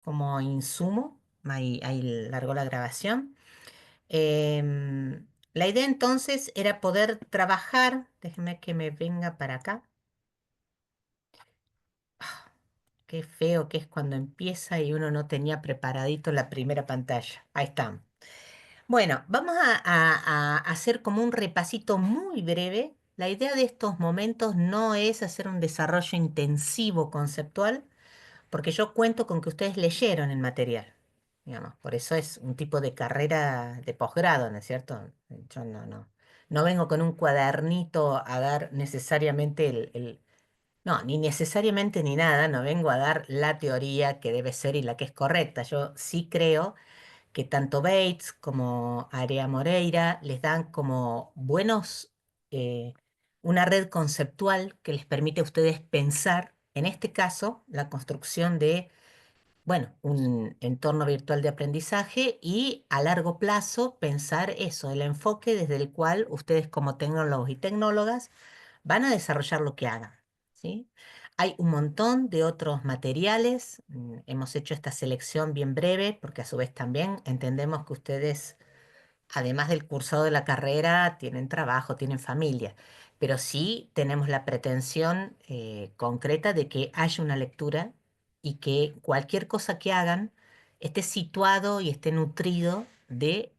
como insumo. Ahí largó la grabación. La idea entonces era poder trabajar. Déjeme que me venga para acá. Qué feo que es cuando empieza y uno no tenía preparadito la primera pantalla. Ahí está. Bueno, vamos a hacer como un repasito muy breve. La idea de estos momentos no es hacer un desarrollo intensivo conceptual, porque yo cuento con que ustedes leyeron el material, digamos. Por eso es un tipo de carrera de posgrado, ¿no es cierto? Yo no vengo con un cuadernito a dar necesariamente no, ni necesariamente ni nada, no vengo a dar la teoría que debe ser y la que es correcta. Yo sí creo que tanto Bates como Area Moreira les dan como eh, una red conceptual que les permite a ustedes pensar, en este caso, la construcción de, bueno, un entorno virtual de aprendizaje y a largo plazo pensar eso, el enfoque desde el cual ustedes como tecnólogos y tecnólogas van a desarrollar lo que hagan, ¿sí? Hay un montón de otros materiales. Hemos hecho esta selección bien breve porque a su vez también entendemos que ustedes, además del cursado de la carrera, tienen trabajo, tienen familia, pero sí tenemos la pretensión concreta de que haya una lectura y que cualquier cosa que hagan esté situado y esté nutrido de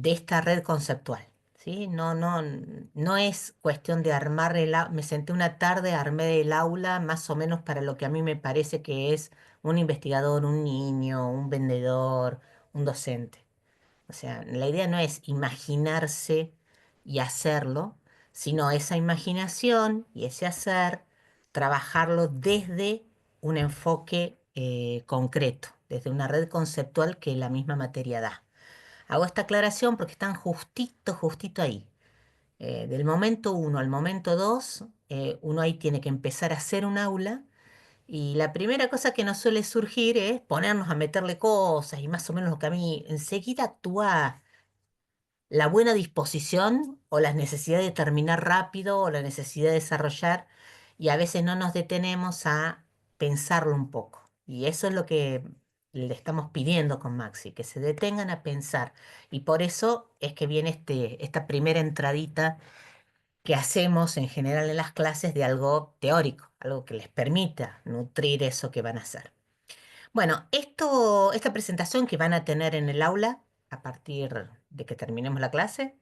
esta red conceptual, ¿sí? No es cuestión de armar me senté una tarde, armé el aula más o menos para lo que a mí me parece que es un investigador, un niño, un vendedor, un docente. O sea, la idea no es imaginarse y hacerlo, sino esa imaginación y ese hacer, trabajarlo desde un enfoque concreto, desde una red conceptual que la misma materia da. Hago esta aclaración porque están justito ahí. Del momento uno al momento 2, uno ahí tiene que empezar a hacer un aula y la primera cosa que nos suele surgir es ponernos a meterle cosas y más o menos lo que a mí enseguida actúa la buena disposición o la necesidad de terminar rápido o la necesidad de desarrollar y a veces no nos detenemos a pensarlo un poco. Y eso es lo que le estamos pidiendo con Maxi, que se detengan a pensar. Y por eso es que viene esta primera entradita que hacemos en general en las clases de algo teórico, algo que les permita nutrir eso que van a hacer. Bueno, esta presentación que van a tener en el aula a partir de que terminemos la clase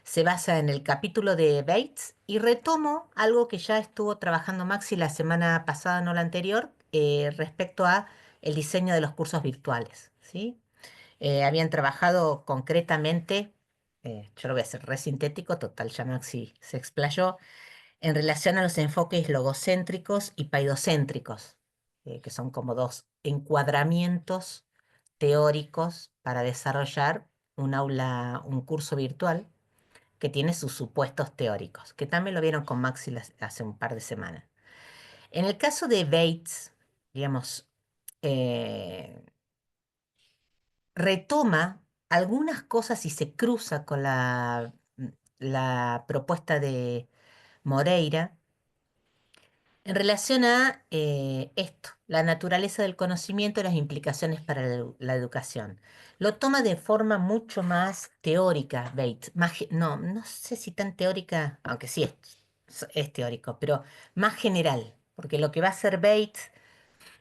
se basa en el capítulo de Bates y retomo algo que ya estuvo trabajando Maxi la semana pasada, no la anterior, respecto a el diseño de los cursos virtuales, ¿sí? Habían trabajado concretamente, yo lo voy a hacer re sintético, total, ya Maxi se explayó, en relación a los enfoques logocéntricos y paidocéntricos, que son como dos encuadramientos teóricos para desarrollar un curso virtual que tiene sus supuestos teóricos, que también lo vieron con Maxi hace un par de semanas. En el caso de Bates, digamos, eh, retoma algunas cosas y se cruza con la propuesta de Moreira en relación a esto, la naturaleza del conocimiento y las implicaciones para la educación. Lo toma de forma mucho más teórica, Bates. No sé si tan teórica, aunque sí es teórico, pero más general. Porque lo que va a hacer Bates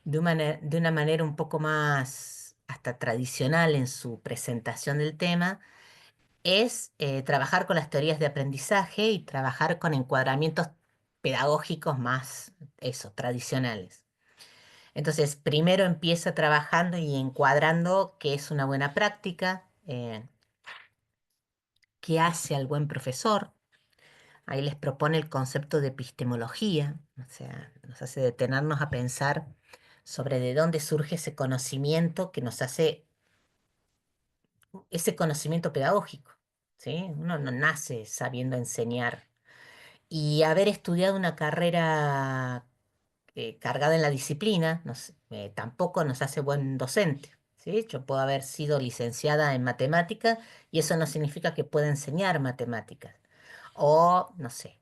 de una manera un poco más hasta tradicional en su presentación del tema es trabajar con las teorías de aprendizaje y trabajar con encuadramientos pedagógicos más, eso, tradicionales. Entonces, primero empieza trabajando y encuadrando qué es una buena práctica, qué hace al buen profesor. Ahí les propone el concepto de epistemología, o sea, nos hace detenernos a pensar sobre de dónde surge ese conocimiento que nos hace ese conocimiento pedagógico, ¿sí? Uno no nace sabiendo enseñar y haber estudiado una carrera cargada en la disciplina tampoco nos hace buen docente, ¿sí? Yo puedo haber sido licenciada en matemática y eso no significa que pueda enseñar matemáticas. O, no sé,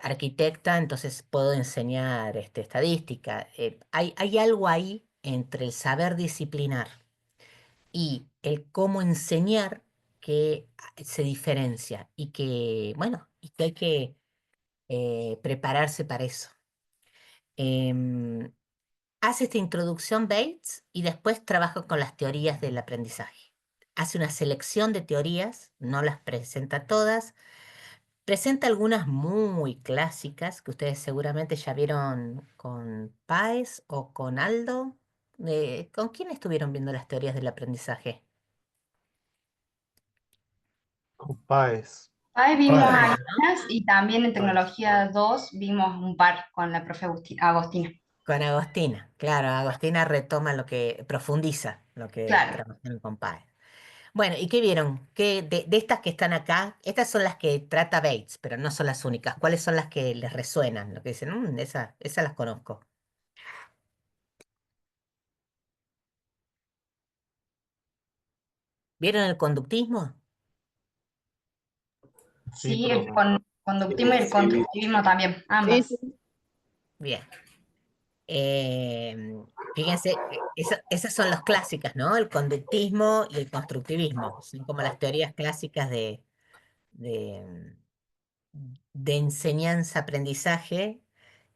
arquitecta, entonces puedo enseñar estadística. Hay algo ahí entre el saber disciplinar y el cómo enseñar que se diferencia y que, bueno, y que hay que prepararse para eso. Em, Hace esta introducción Bates y después trabaja con las teorías del aprendizaje. Hace una selección de teorías, no las presenta todas, presenta algunas muy clásicas que ustedes seguramente ya vieron con Páez o con Aldo. ¿Con quién estuvieron viendo las teorías del aprendizaje? Con Páez. Ahí Con vimos Páez, ¿no? algunas y también en Páez. tecnología 2 vimos un par con la profe Agostina. Con Agostina, claro, Agostina retoma lo que, profundiza lo que Claro. trabajaron con Páez. Bueno, ¿y qué vieron? ¿Qué, de estas que están acá, estas son las que trata Bates, pero no son las únicas. ¿Cuáles son las que les resuenan? Lo que dicen, esa las conozco. ¿Vieron el conductismo? Sí, Sí, el profe. conductismo y el constructivismo también, Sí, ambas. sí. Bien. Fíjense, esas son las clásicas, ¿no? El conductismo y el constructivismo. Son como las teorías clásicas de, de enseñanza-aprendizaje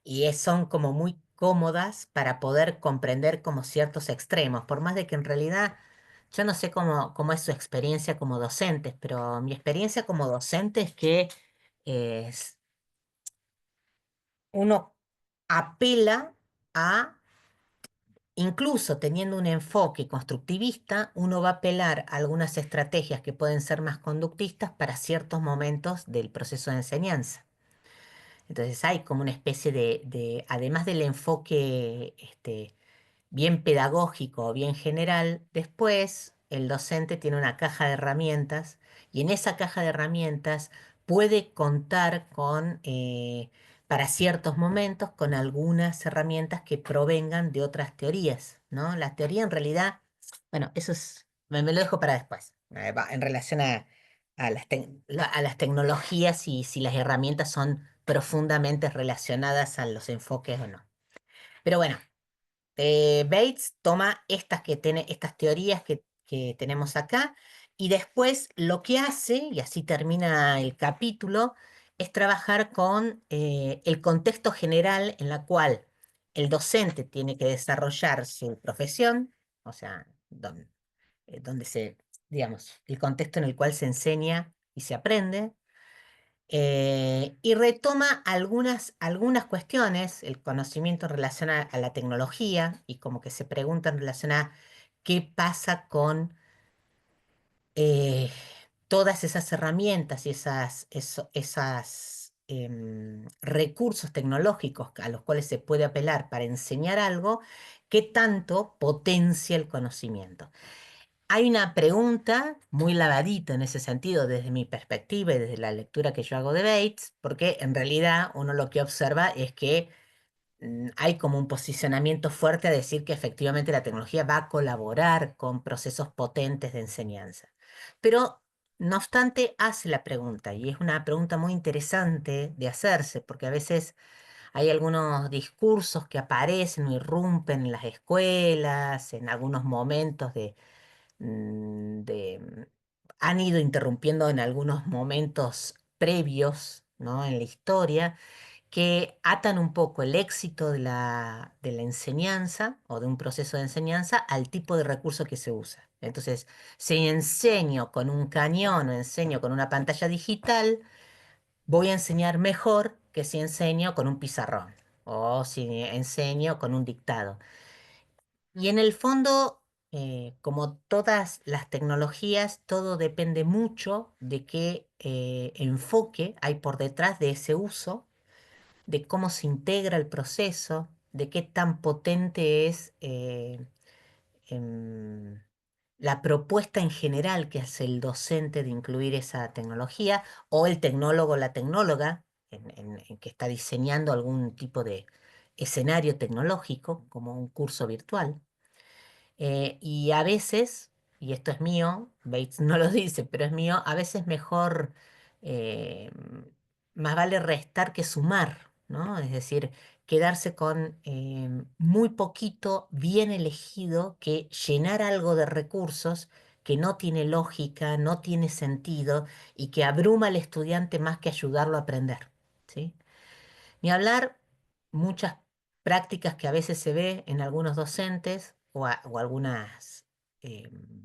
y son como muy cómodas para poder comprender como ciertos extremos, por más de que en realidad yo no sé cómo es su experiencia como docentes, pero mi experiencia como docente es que es- uno apela a, incluso teniendo un enfoque constructivista, uno va a apelar a algunas estrategias que pueden ser más conductistas para ciertos momentos del proceso de enseñanza. Entonces hay como una especie además del enfoque bien pedagógico o bien general, después el docente tiene una caja de herramientas y en esa caja de herramientas puede contar con, para ciertos momentos, con algunas herramientas que provengan de otras teorías, ¿no? La teoría en realidad, bueno, eso es, me lo dejo para después, en relación a las tecnologías y si las herramientas son profundamente relacionadas a los enfoques o no. Pero bueno, Bates toma estas teorías que tenemos acá y después lo que hace, y así termina el capítulo, es trabajar con el contexto general en la cual el docente tiene que desarrollar su profesión, o sea, donde digamos, el contexto en el cual se enseña y se aprende, y retoma algunas cuestiones, el conocimiento en relación a la tecnología y como que se pregunta en relación a qué pasa con eh, todas esas herramientas y esas recursos tecnológicos a los cuales se puede apelar para enseñar algo, qué tanto potencia el conocimiento. Hay una pregunta muy lavadita en ese sentido desde mi perspectiva y desde la lectura que yo hago de Bates, porque en realidad uno lo que observa es que hay como un posicionamiento fuerte a decir que efectivamente la tecnología va a colaborar con procesos potentes de enseñanza. Pero, no obstante, hace la pregunta y es una pregunta muy interesante de hacerse, porque a veces hay algunos discursos que aparecen o irrumpen en las escuelas, en algunos momentos han ido interrumpiendo en algunos momentos previos, ¿no? En la historia, que atan un poco el éxito de la enseñanza o de un proceso de enseñanza al tipo de recurso que se usa. Entonces, si enseño con un cañón o enseño con una pantalla digital, voy a enseñar mejor que si enseño con un pizarrón o si enseño con un dictado. Y en el fondo, como todas las tecnologías, todo depende mucho de qué enfoque hay por detrás de ese uso, de cómo se integra el proceso, de qué tan potente es em, la propuesta en general que hace el docente de incluir esa tecnología o el tecnólogo o la tecnóloga en que está diseñando algún tipo de escenario tecnológico, como un curso virtual. Y a veces, y esto es mío, Bates no lo dice, pero es mío, a veces mejor, más vale restar que sumar, ¿no? Es decir, quedarse con muy poquito bien elegido que llenar algo de recursos que no tiene lógica, no tiene sentido y que abruma al estudiante más que ayudarlo a aprender, ¿sí? Ni hablar muchas prácticas que a veces se ve en algunos docentes o algunas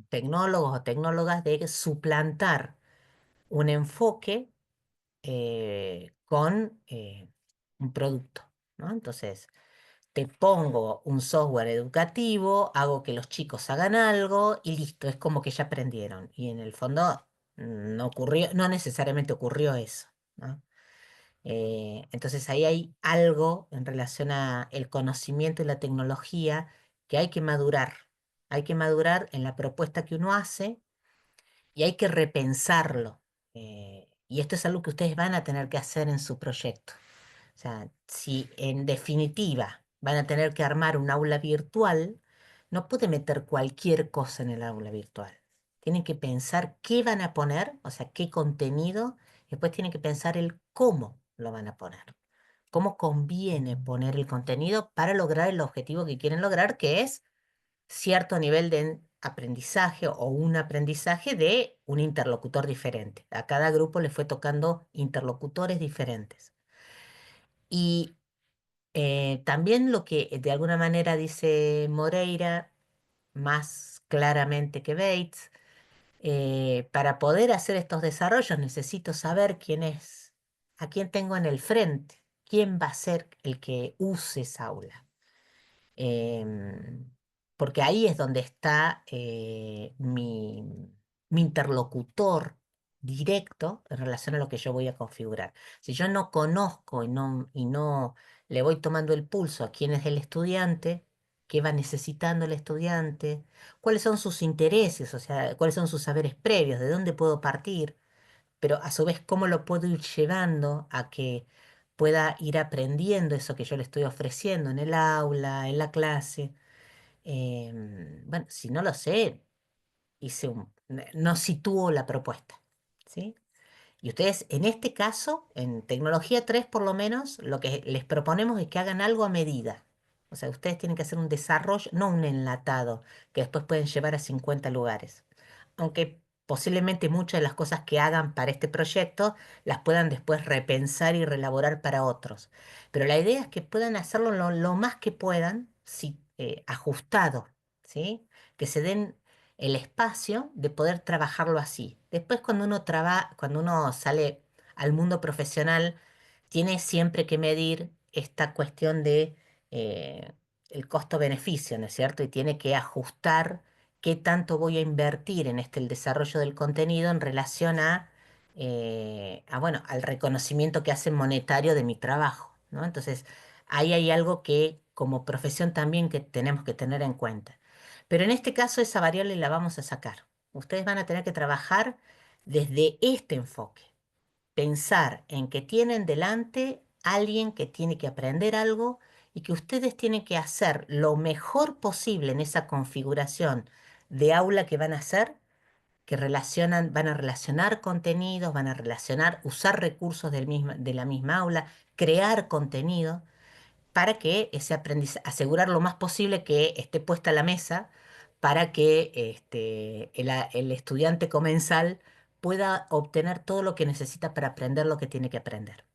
tecnólogos o tecnólogas de suplantar un enfoque con un producto, ¿no? Entonces, te pongo un software educativo, hago que los chicos hagan algo y listo, es como que ya aprendieron. Y en el fondo no ocurrió, no necesariamente ocurrió eso, ¿no? Entonces ahí hay algo en relación a el conocimiento y la tecnología que hay que madurar. Hay que madurar en la propuesta que uno hace y hay que repensarlo. Y esto es algo que ustedes van a tener que hacer en su proyecto. O sea, si en definitiva van a tener que armar un aula virtual, no puede meter cualquier cosa en el aula virtual. Tienen que pensar qué van a poner, o sea, qué contenido, y después tienen que pensar el cómo lo van a poner. Cómo conviene poner el contenido para lograr el objetivo que quieren lograr, que es cierto nivel de aprendizaje o un aprendizaje de un interlocutor diferente. A cada grupo le fue tocando interlocutores diferentes. Y también lo que de alguna manera dice Moreira, más claramente que Bates, para poder hacer estos desarrollos necesito saber quién es, a quién tengo en el frente, quién va a ser el que use esa aula. Em, Porque ahí es donde está mi interlocutor directo en relación a lo que yo voy a configurar. Si yo no conozco y no le voy tomando el pulso a quién es el estudiante, qué va necesitando el estudiante, cuáles son sus intereses, o sea, cuáles son sus saberes previos, de dónde puedo partir, pero a su vez cómo lo puedo ir llevando a que pueda ir aprendiendo eso que yo le estoy ofreciendo en el aula, en la clase. Bueno, si no lo sé, no sitúo la propuesta, ¿sí? Y ustedes, en este caso, en tecnología 3 por lo menos, lo que les proponemos es que hagan algo a medida. O sea, ustedes tienen que hacer un desarrollo, no un enlatado, que después pueden llevar a 50 lugares. Aunque posiblemente muchas de las cosas que hagan para este proyecto las puedan después repensar y relaborar para otros. Pero la idea es que puedan hacerlo lo más que puedan, sí, ajustado, ¿sí? Que se den el espacio de poder trabajarlo así. Después cuando uno sale al mundo profesional, tiene siempre que medir esta cuestión de eh, el costo-beneficio, ¿no es cierto? Y tiene que ajustar qué tanto voy a invertir en el desarrollo del contenido en relación bueno, al reconocimiento que hacen monetario de mi trabajo, ¿no? Entonces, ahí hay algo que como profesión también que tenemos que tener en cuenta. Pero en este caso esa variable la vamos a sacar. Ustedes van a tener que trabajar desde este enfoque. Pensar en que tienen delante alguien que tiene que aprender algo y que ustedes tienen que hacer lo mejor posible en esa configuración de aula que van a hacer, que van a relacionar contenidos, van a relacionar, usar recursos de la misma aula, crear contenido para que ese aprendizaje, asegurar lo más posible que esté puesta a la mesa para que el estudiante comensal pueda obtener todo lo que necesita para aprender lo que tiene que aprender.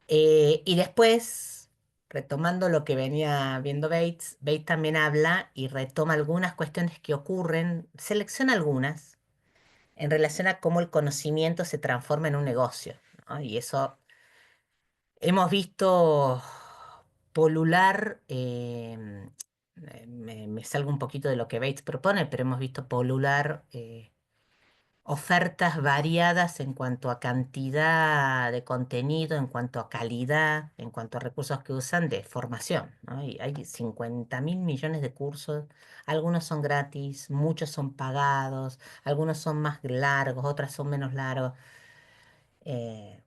Y después, retomando lo que venía viendo Bates, Bates también habla y retoma algunas cuestiones que ocurren, selecciona algunas en relación a cómo el conocimiento se transforma en un negocio, ¿no? Y eso hemos visto polular, me salgo un poquito de lo que Bates propone, pero hemos visto polular ofertas variadas en cuanto a cantidad de contenido, en cuanto a calidad, en cuanto a recursos que usan de formación, ¿no? Y hay 50.000 millones de cursos, algunos son gratis, muchos son pagados, algunos son más largos, otras son menos largos. eh,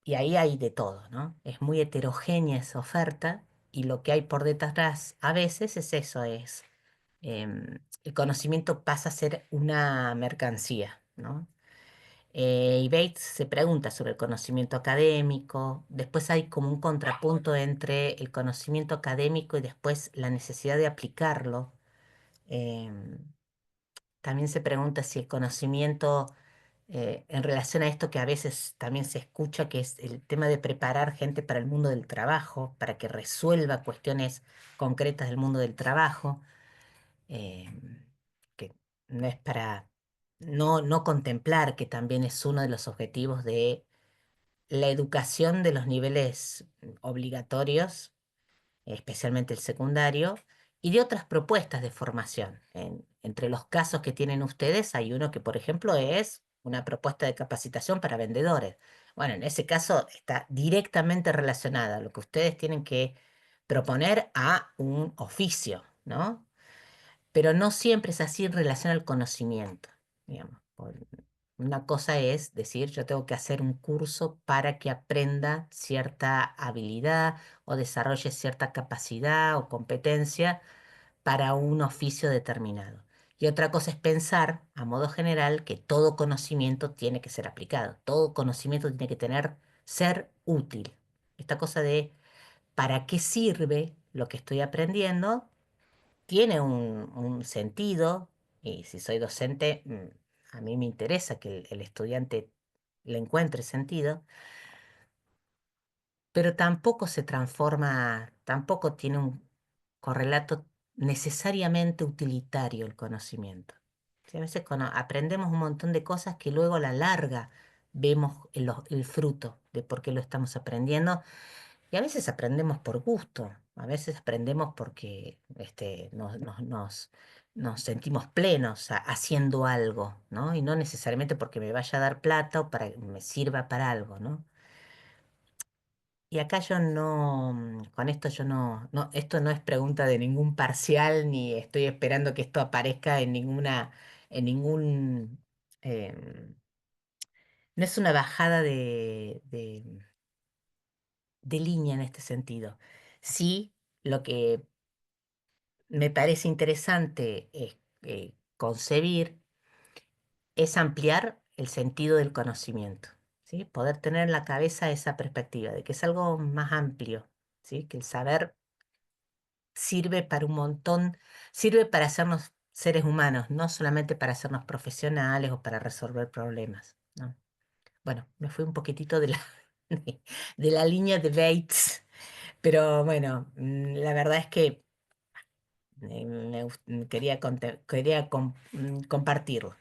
y ahí hay de todo, ¿no? Es muy heterogénea esa oferta y lo que hay por detrás a veces es eso, el conocimiento pasa a ser una mercancía, ¿no? Y Bates se pregunta sobre el conocimiento académico. Después hay como un contrapunto entre el conocimiento académico y después la necesidad de aplicarlo. Em, También se pregunta si el conocimiento, en relación a esto que a veces también se escucha, que es el tema de preparar gente para el mundo del trabajo, para que resuelva cuestiones concretas del mundo del trabajo, que no es para no contemplar que también es uno de los objetivos de la educación de los niveles obligatorios, especialmente el secundario, y de otras propuestas de formación. Entre los casos que tienen ustedes hay uno que, por ejemplo, es una propuesta de capacitación para vendedores. Bueno, en ese caso está directamente relacionada a lo que ustedes tienen que proponer a un oficio, ¿no? Pero no siempre es así en relación al conocimiento, digamos. Una cosa es decir, yo tengo que hacer un curso para que aprenda cierta habilidad o desarrolle cierta capacidad o competencia para un oficio determinado. Y otra cosa es pensar, a modo general, que todo conocimiento tiene que ser aplicado, todo conocimiento tiene que ser útil. Esta cosa de ¿para qué sirve lo que estoy aprendiendo? Tiene un sentido, y si soy docente, a mí me interesa que el estudiante le encuentre sentido, pero tampoco se transforma, tampoco tiene un correlato necesariamente utilitario el conocimiento. Sí, a veces aprendemos un montón de cosas que luego a la larga vemos el fruto de por qué lo estamos aprendiendo, y a veces aprendemos por gusto, a veces aprendemos porque nos sentimos plenos haciendo algo, ¿no? Y no necesariamente porque me vaya a dar plata o para que me sirva para algo, ¿no? Y acá yo no, con esto yo esto no es pregunta de ningún parcial, ni estoy esperando que esto aparezca en ningún, em, no es una bajada de línea en este sentido. Sí, lo que me parece interesante concebir es ampliar el sentido del conocimiento, ¿sí? Poder tener en la cabeza esa perspectiva de que es algo más amplio, ¿sí? Que el saber sirve para un montón, sirve para hacernos seres humanos, no solamente para hacernos profesionales o para resolver problemas, ¿no? Bueno, me fui un poquitito de de la línea de Bates, pero bueno, la verdad es que quería compartirlo.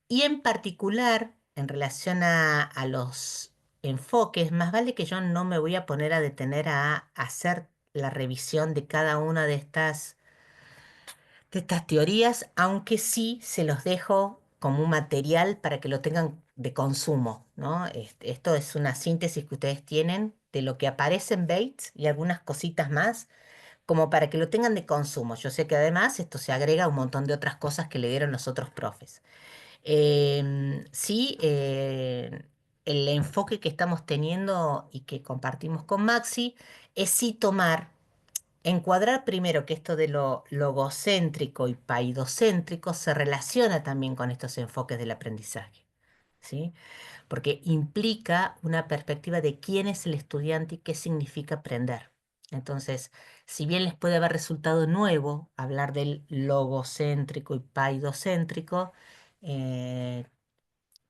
Y en particular, en relación a los enfoques, más vale que yo no me voy a poner a detener a hacer la revisión de cada una de estas teorías, aunque sí se los dejo como un material para que lo tengan de consumo, ¿no? Esto es una síntesis que ustedes tienen de lo que aparece en Bates y algunas cositas más como para que lo tengan de consumo. Yo sé que además esto se agrega a un montón de otras cosas que le dieron los otros profes. Sí, el enfoque que estamos teniendo y que compartimos con Maxi es sí tomar, encuadrar primero que esto de lo logocéntrico y paidocéntrico se relaciona también con estos enfoques del aprendizaje. ¿Sí? Porque implica una perspectiva de quién es el estudiante y qué significa aprender. Entonces, si bien les puede haber resultado nuevo hablar del logocéntrico y paidocéntrico, eh,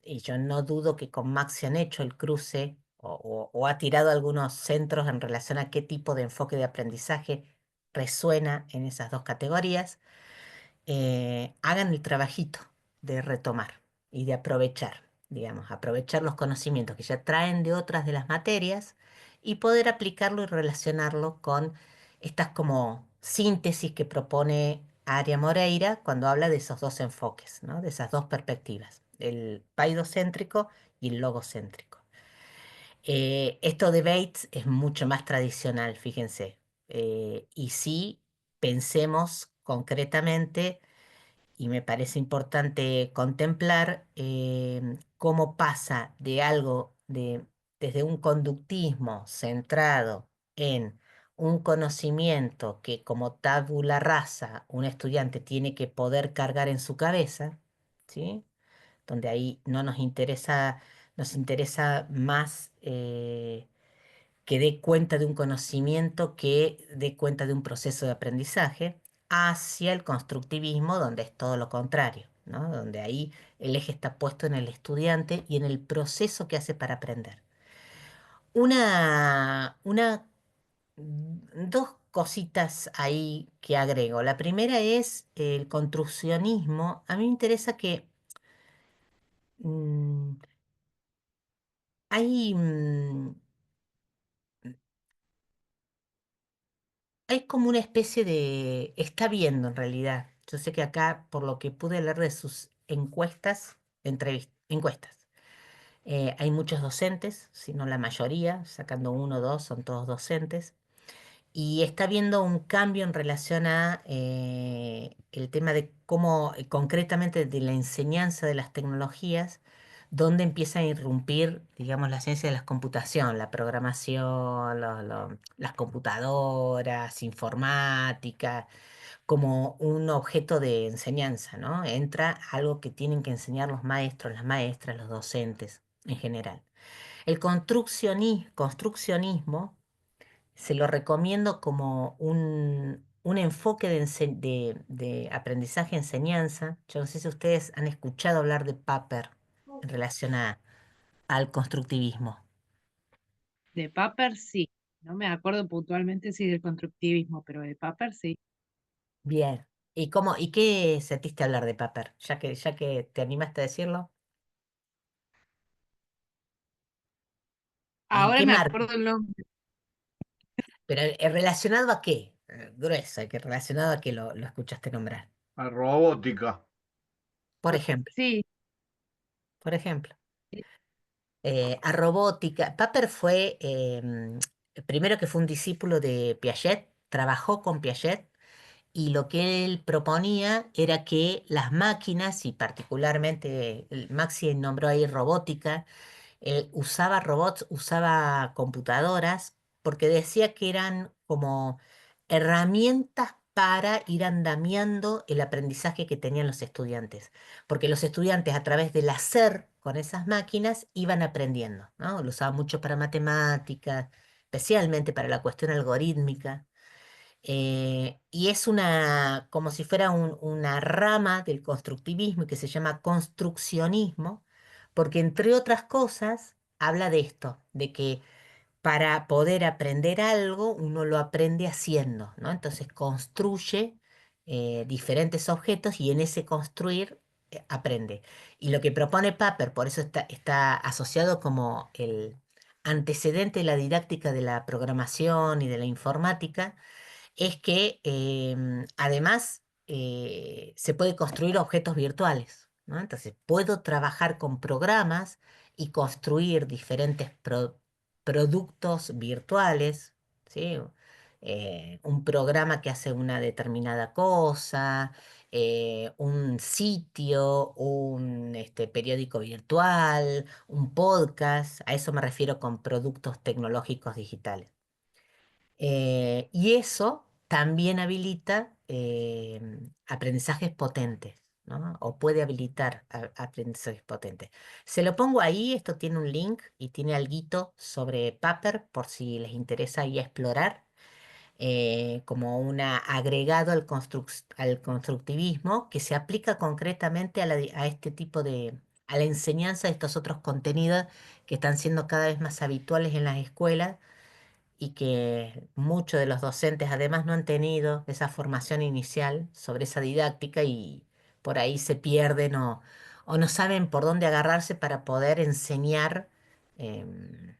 y yo no dudo que con Max se han hecho el cruce o ha tirado algunos centros en relación a qué tipo de enfoque de aprendizaje resuena en esas dos categorías, hagan el trabajito de retomar y de aprovechar, digamos, aprovechar los conocimientos que ya traen de otras de las materias y poder aplicarlo y relacionarlo con estas como síntesis que propone Aria Moreira cuando habla de esos dos enfoques, ¿no? De esas dos perspectivas, el paidocéntrico y el logocéntrico. Esto de Bates es mucho más tradicional, fíjense. Y sí, pensemos concretamente y me parece importante contemplar cómo pasa de algo desde un conductismo centrado en un conocimiento que como tabula rasa un estudiante tiene que poder cargar en su cabeza, ¿sí? donde ahí no nos interesa más que dé cuenta de un conocimiento que dé cuenta de un proceso de aprendizaje, hacia el constructivismo, donde es todo lo contrario, ¿no? Donde ahí el eje está puesto en el estudiante y en el proceso que hace para aprender. Dos cositas ahí que agrego. La primera es el construccionismo. A mí me interesa que mm, hay, hay como una especie de... Está viendo en realidad. Yo sé que acá, por lo que pude leer de sus encuestas, encuestas, hay muchos docentes, si no la mayoría, sacando uno o dos, son todos docentes. Y está viendo un cambio en relación a el tema de cómo, concretamente de la enseñanza de las tecnologías, donde empieza a irrumpir, digamos, la ciencia de la computación, la programación, las computadoras, informática, como un objeto de enseñanza, ¿no? Entra algo que tienen que enseñar los maestros, las maestras, los docentes en general. El construccionismo se lo recomiendo como un enfoque de aprendizaje-enseñanza. Yo no sé si ustedes han escuchado hablar de Papert en relación al constructivismo. De Papert sí. No me acuerdo puntualmente si del constructivismo, pero de Papert sí. Bien. ¿Y qué sentiste hablar de Papert? Ya que te animaste a decirlo. ¿En Ahora qué me marco? acuerdo el nombre. Pero ¿relacionado a qué? Gruesa, que relacionado a qué lo escuchaste nombrar. A robótica. Por ejemplo, Sí, por ejemplo. A robótica. Papert fue, primero que fue un discípulo de Piaget, trabajó con Piaget y lo que él proponía era que las máquinas, y particularmente Maxi nombró ahí robótica, usaba robots, usaba computadoras, porque decía que eran como herramientas para ir andamiando el aprendizaje que tenían los estudiantes. Porque los estudiantes a través del hacer con esas máquinas iban aprendiendo, ¿no? Lo usaban mucho para matemáticas, especialmente para la cuestión algorítmica. Y es como si fuera una rama del constructivismo que se llama construccionismo, porque entre otras cosas habla de esto, de que para poder aprender algo uno lo aprende haciendo, ¿no? Entonces construye diferentes objetos y en ese construir aprende. Y lo que propone Papert, por eso está asociado como el antecedente de la didáctica de la programación y de la informática, es que además se puede construir objetos virtuales, ¿no? Entonces puedo trabajar con programas y construir diferentes productos virtuales, ¿sí? Un programa que hace una determinada cosa, un sitio, un periódico virtual, un podcast, a eso me refiero con productos tecnológicos digitales. Y eso también habilita aprendizajes potentes, ¿no? O puede habilitar aprendizajes potentes. Se lo pongo ahí, esto tiene un link y tiene alguito sobre Paper por si les interesa ahí explorar, como un agregado al constructivismo que se aplica concretamente a este tipo a la enseñanza de estos otros contenidos que están siendo cada vez más habituales en las escuelas y que muchos de los docentes además no han tenido esa formación inicial sobre esa didáctica y por ahí se pierden o no saben por dónde agarrarse para poder enseñar em,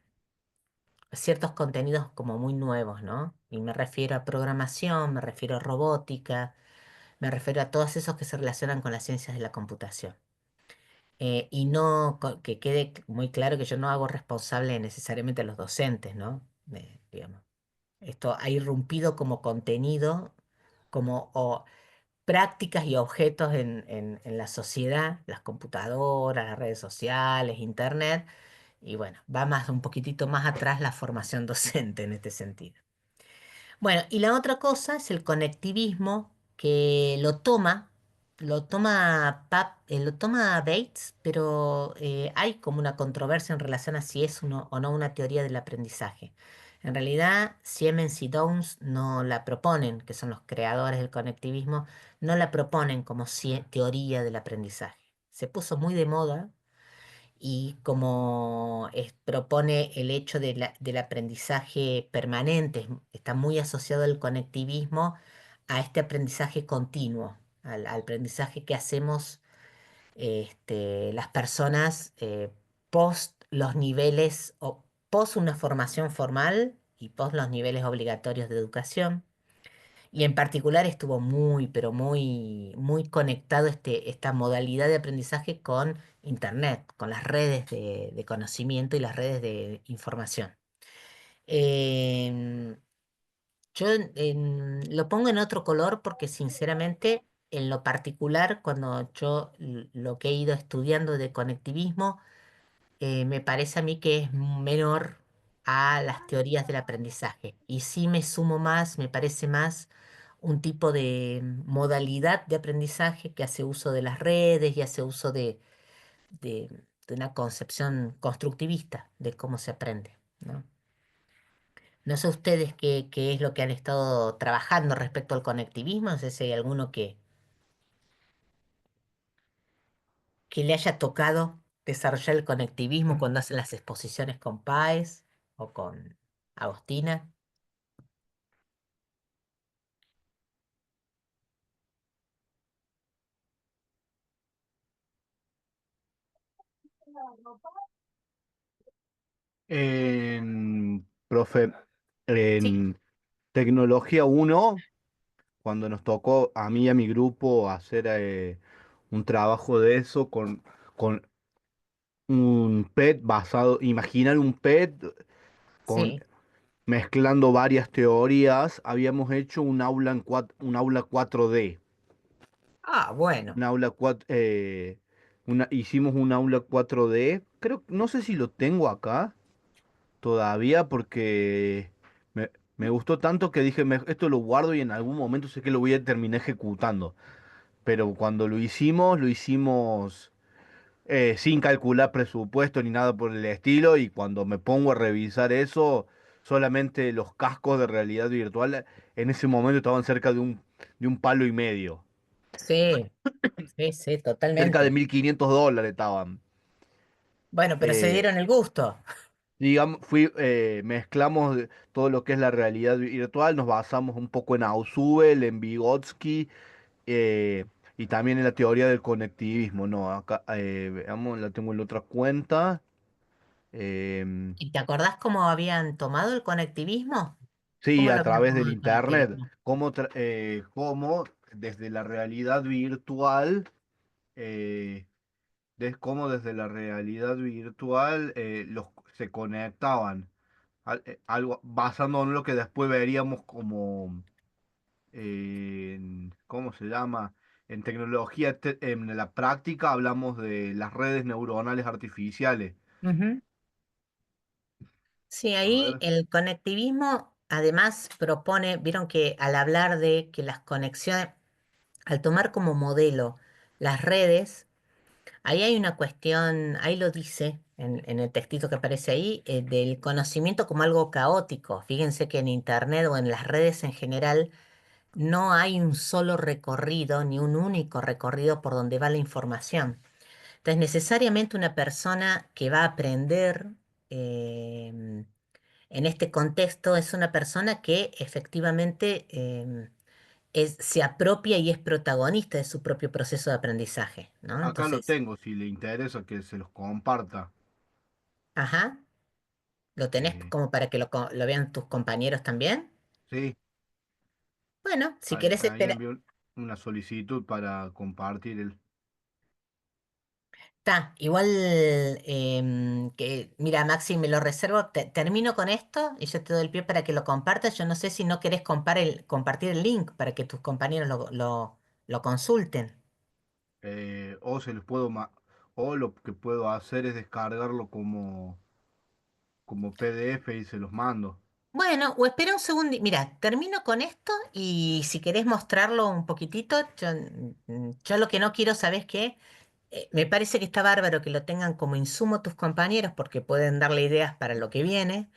ciertos contenidos como muy nuevos, ¿no? Y me refiero a programación, me refiero a robótica, me refiero a todos esos que se relacionan con las ciencias de la computación. Y no que quede muy claro que yo no hago responsable necesariamente a los docentes, ¿no? Digamos. Esto ha irrumpido como contenido, como prácticas y objetos en la sociedad, las computadoras, las redes sociales, internet, y bueno, va más un poquitito más atrás la formación docente en este sentido. Bueno, y la otra cosa es el conectivismo que lo toma lo toma Bates, pero hay como una controversia en relación a si es uno o no una teoría del aprendizaje. En realidad, Siemens y Downes no la proponen, que son los creadores del conectivismo, no la proponen como teoría del aprendizaje. Se puso muy de moda y como propone el hecho del aprendizaje permanente, está muy asociado el conectivismo a este aprendizaje continuo, al aprendizaje que hacemos las personas post los niveles o post una formación formal y post los niveles obligatorios de educación. Y en particular estuvo muy, pero muy, muy conectado esta modalidad de aprendizaje con Internet, con las redes de conocimiento y las redes de información. Em, yo lo pongo en otro color porque sinceramente, en lo particular, cuando yo lo que he ido estudiando de conectivismo, me parece a mí que es menor a las teorías del aprendizaje. Y sí me sumo más, me parece más un tipo de modalidad de aprendizaje que hace uso de las redes y hace uso de una concepción constructivista de cómo se aprende, ¿no? No sé ustedes qué es lo que han estado trabajando respecto al conectivismo, no sé si hay alguno que le haya tocado desarrollar el conectivismo cuando hacen las exposiciones con Páez o con Agostina. Profe, Sí, en Tecnología uno cuando nos tocó a mí y a mi grupo hacer un trabajo de eso con un PET basado, imaginar un PET con sí. mezclando varias teorías, habíamos hecho un aula 4D. Ah, bueno. Un aula 4, hicimos un aula 4D. Creo, no sé si lo tengo acá todavía porque me gustó tanto que dije, esto lo guardo y en algún momento sé que lo voy a terminar ejecutando. Pero cuando lo hicimos sin calcular presupuesto ni nada por el estilo, y cuando me pongo a revisar eso, solamente los cascos de realidad virtual en ese momento estaban cerca de un palo y medio. Sí, sí, sí, Cerca de totalmente. $1.500 estaban. Bueno, pero se Eh, dieron el gusto. digamos, mezclamos todo lo que es la realidad virtual, nos basamos un poco en Ausubel, en Vygotsky, eh, y también en la teoría del conectivismo, ¿no? Acá, veamos, la tengo en la otra cuenta. Em, ¿Y te acordás cómo habían tomado el conectivismo? sí, ¿Cómo lo a habían través del tomado el internet, conectivismo? cómo desde la realidad virtual, cómo desde la realidad virtual se conectaban, algo basándonos en lo que después veríamos como, ¿cómo se llama? En tecnología, en la práctica hablamos de las redes neuronales artificiales. Ujú. Sí, A ahí ver. el conectivismo además propone, vieron que al hablar de que las conexiones, al tomar como modelo las redes, ahí hay una cuestión, ahí lo dice en el textito que aparece ahí, del conocimiento como algo caótico. Fíjense que en Internet o en las redes en general no hay un solo recorrido, ni un único recorrido por donde va la información. Entonces, necesariamente una persona que va a aprender en este contexto es una persona que efectivamente se apropia y es protagonista de su propio proceso de aprendizaje, ¿no? Acá lo Entonces, tengo, si le interesa que se los comparta. ajá, ¿lo tenés Eh, como para que lo vean tus compañeros también? sí, Bueno, si ahí, querés ahí esperar. envió una solicitud para compartir el... Está, igual que, mira, Maxi, me lo reservo, termino con esto y yo te doy el pie para que lo compartas. Yo no sé si no querés compartir el link para que tus compañeros lo consulten. o se los puedo... o lo que puedo hacer es descargarlo como PDF y se los mando. Bueno, o espera un segundo. Mira, termino con esto y si querés mostrarlo un poquitito, yo lo que no quiero, ¿sabes qué? Me parece que está bárbaro que lo tengan como insumo tus compañeros porque pueden darle ideas para lo que viene,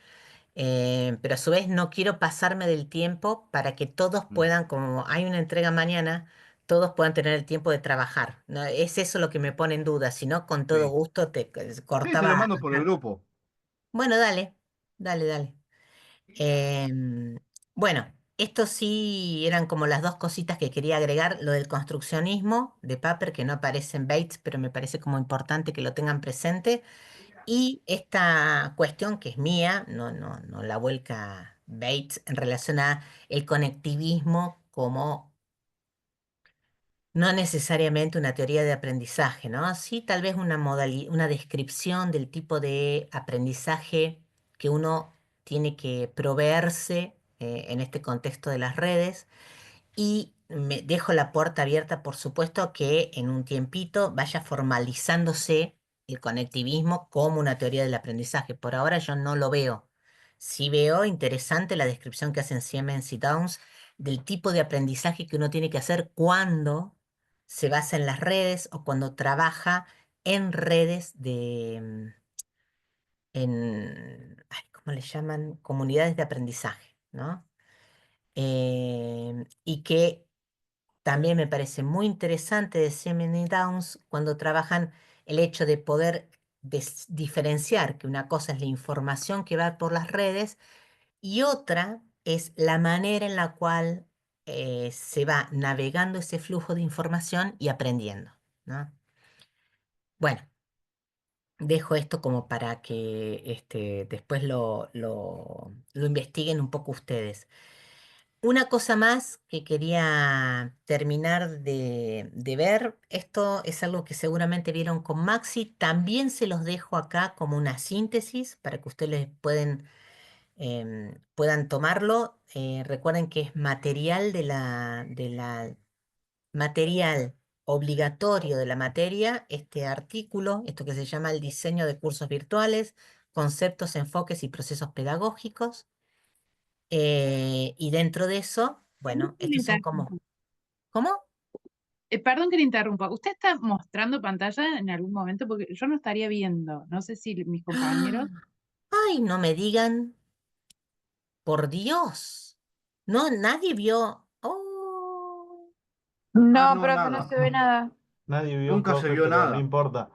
pero a su vez no quiero pasarme del tiempo para que todos Mm, puedan, como hay una entrega mañana, todos puedan tener el tiempo de trabajar. ¿No? Es eso lo que me pone en duda, si no, con todo sí. gusto te Sí, se lo cortaba mando por el acá. grupo. Bueno, dale, dale, dale. Em, bueno, esto sí eran como las dos cositas que quería agregar, lo del construccionismo de Paper, que no aparece en Bates, pero me parece como importante que lo tengan presente, y esta cuestión que es mía, no la vuelca Bates en relación a el conectivismo como no necesariamente una teoría de aprendizaje, ¿no? Sí, tal vez una descripción del tipo de aprendizaje que uno tiene que proveerse en este contexto de las redes. Y me dejo la puerta abierta, por supuesto, a que en un tiempito vaya formalizándose el conectivismo como una teoría del aprendizaje. Por ahora yo no lo veo. Sí veo interesante la descripción que hacen Siemens y Downs del tipo de aprendizaje que uno tiene que hacer cuando se basa en las redes o cuando trabaja en redes ay, ¿cómo le llaman? Comunidades de aprendizaje, ¿no? Y que también me parece muy interesante de Semen y Downs cuando trabajan el hecho de poder diferenciar que una cosa es la información que va por las redes y otra es la manera en la cual se va navegando ese flujo de información y aprendiendo, ¿no? Bueno, dejo esto como para que después lo investiguen un poco ustedes. Una cosa más que quería terminar de ver, esto es algo que seguramente vieron con Maxi, también se los dejo acá como una síntesis para que ustedes puedan tomarlo. Recuerden que es material material obligatorio de la materia, este artículo, esto que se llama el diseño de cursos virtuales, conceptos, enfoques y procesos pedagógicos. Y dentro de eso, Perdón bueno, que le estos son interrumpa. como, ¿cómo? Perdón que le interrumpa. ¿Usted está mostrando pantalla en algún momento? Porque yo no estaría viendo. No sé si mis ¡Ah! compañeros. Ay, no me digan, por Dios. No, nadie vio. Oh, Ah, No, no, profe, no se nada. ve nada. Nadie vio, Nunca se profe, vio pero no nada. importa.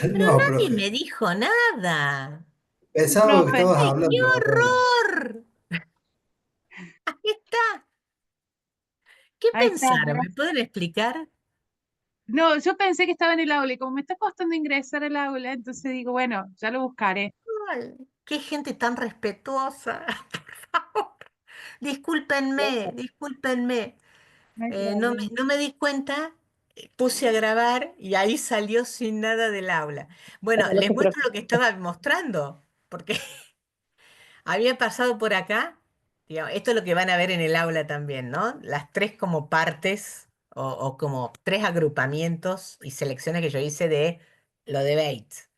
pero No, nadie profe. me dijo nada. Pensaba que Profe, estabas ¡Ay, qué hablando de otra cosa. horror! Ahí está. ¿Qué ahí está. pensaron? ¿Me pueden explicar? No, yo pensé que estaba en el aula y como me está costando ingresar al aula, entonces digo, bueno, ya lo buscaré. Ay, qué gente tan respetuosa. Por favor. Discúlpenme, discúlpenme. No hay No problema. no me di cuenta, puse a grabar y ahí salió sin nada del aula. Bueno, Lo les que muestro profe. lo que estaba mostrando, porque había pasado por acá. Digamos, esto es lo que van a ver en el aula también, ¿no? Las tres como partes o como tres agrupamientos y selecciones que yo hice de lo de Bates.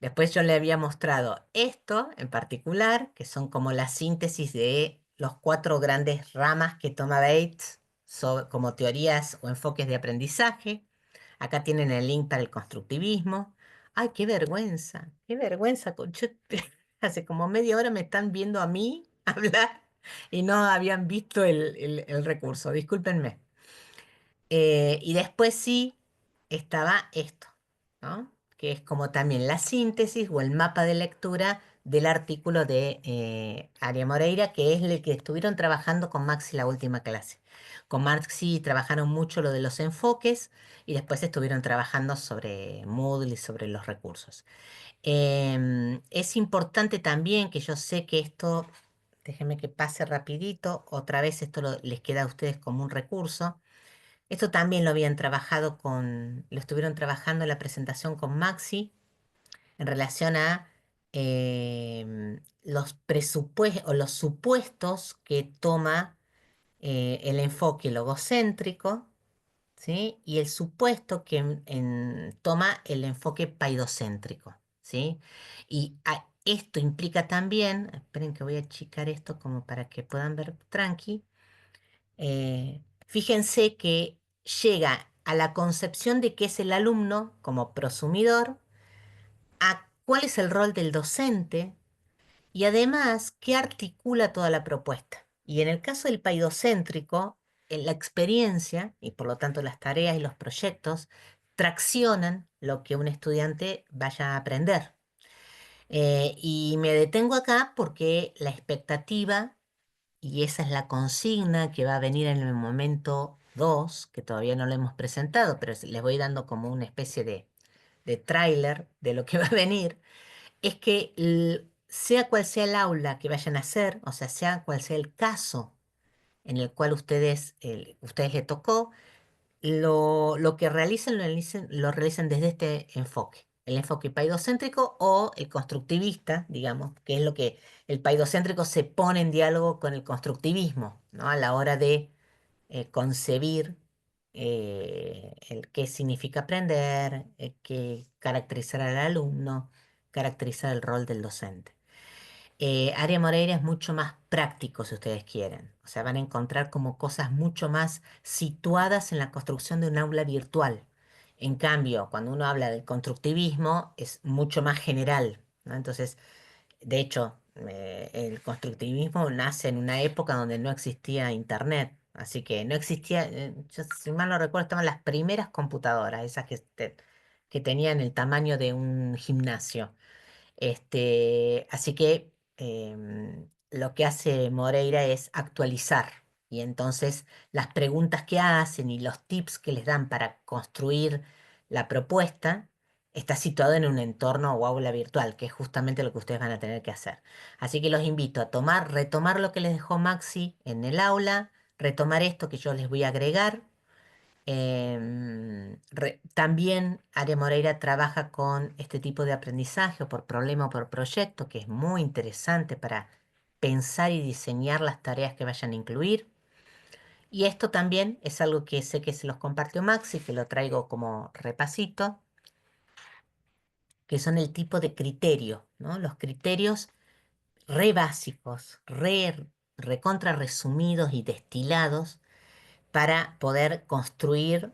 Después yo le había mostrado esto en particular, que son como la síntesis de los cuatro grandes ramas que toma Bates como teorías o enfoques de aprendizaje. Acá tienen el link para el constructivismo. Ay, qué vergüenza. Hace como media hora me están viendo a mí hablar y no habían visto el recurso. Discúlpenme. Y después sí estaba esto, ¿no? Que es como también la síntesis o el mapa de lectura del artículo de Aria Moreira, que es el que estuvieron trabajando con Maxi la última clase. Con Maxi trabajaron mucho lo de los enfoques y después estuvieron trabajando sobre Moodle y sobre los recursos. Es importante también que yo sé que esto, déjenme que pase rapidito, otra vez esto les queda a ustedes como un recurso. Esto también lo habían trabajado lo estuvieron trabajando en la presentación con Maxi en relación a los presupuestos o los supuestos que toma el enfoque logocéntrico, ¿sí? Y el supuesto que toma el enfoque paidocéntrico, ¿sí? Y esto implica también, esperen que voy a achicar esto como para que puedan ver tranqui. Fíjense que llega a la concepción de qué es el alumno como prosumidor, a cuál es el rol del docente y además qué articula toda la propuesta. Y en el caso del paidocéntrico, la experiencia y por lo tanto las tareas y los proyectos traccionan lo que un estudiante vaya a aprender. Y me detengo acá porque la expectativa, y esa es la consigna que va a venir en el momento 2 que todavía no lo hemos presentado, pero les voy dando como una especie de tráiler de lo que va a venir, es que sea cual sea el aula que vayan a hacer, o sea cual sea el caso en el cual ustedes les tocó, lo que lo realicen desde este enfoque. El enfoque paidocéntrico o el constructivista, digamos, que es lo que el paidocéntrico se pone en diálogo con el constructivismo, ¿no? A la hora de concebir el qué significa aprender, qué caracterizar al alumno, caracterizar el rol del docente. Área Moreira es mucho más práctico, si ustedes quieren. O sea, van a encontrar como cosas mucho más situadas en la construcción de un aula virtual. En cambio, cuando uno habla del constructivismo, es mucho más general, ¿no? Entonces, de hecho, el constructivismo nace en una época donde no existía internet. Así que no existía, yo, si mal no recuerdo, estaban las primeras computadoras, esas que tenían el tamaño de un gimnasio. Así que lo que hace Moreira es actualizar. Y entonces las preguntas que hacen y los tips que les dan para construir la propuesta está situado en un entorno o aula virtual, que es justamente lo que ustedes van a tener que hacer. Así que los invito a retomar lo que les dejó Maxi en el aula, retomar esto que yo les voy a agregar. También Área Moreira trabaja con este tipo de aprendizaje o por problema o por proyecto, que es muy interesante para pensar y diseñar las tareas que vayan a incluir. Y esto también es algo que sé que se los compartió Maxi, que lo traigo como repasito, que son el tipo de criterio, ¿no? Los criterios re básicos, recontra resumidos y destilados para poder construir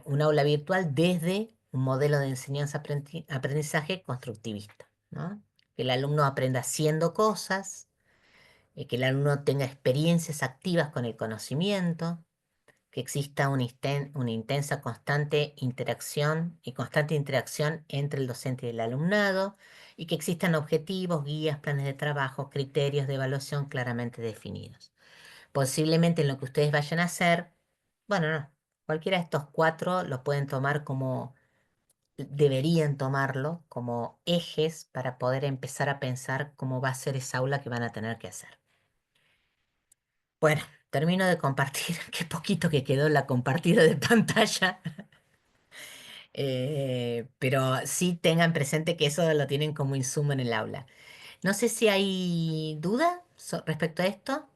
un aula virtual desde un modelo de enseñanza-aprendizaje constructivista, ¿no? Que el alumno aprenda haciendo cosas, que el alumno tenga experiencias activas con el conocimiento, que exista una intensa constante interacción entre el docente y el alumnado, y que existan objetivos, guías, planes de trabajo, criterios de evaluación claramente definidos. Posiblemente en lo que ustedes vayan a hacer, bueno, no, cualquiera de estos cuatro lo pueden tomar como, deberían tomarlo como ejes para poder empezar a pensar cómo va a ser esa aula que van a tener que hacer. Bueno, termino de compartir, qué poquito que quedó la compartida de pantalla, pero sí tengan presente que eso lo tienen como insumo en el aula. No sé si hay duda respecto a esto.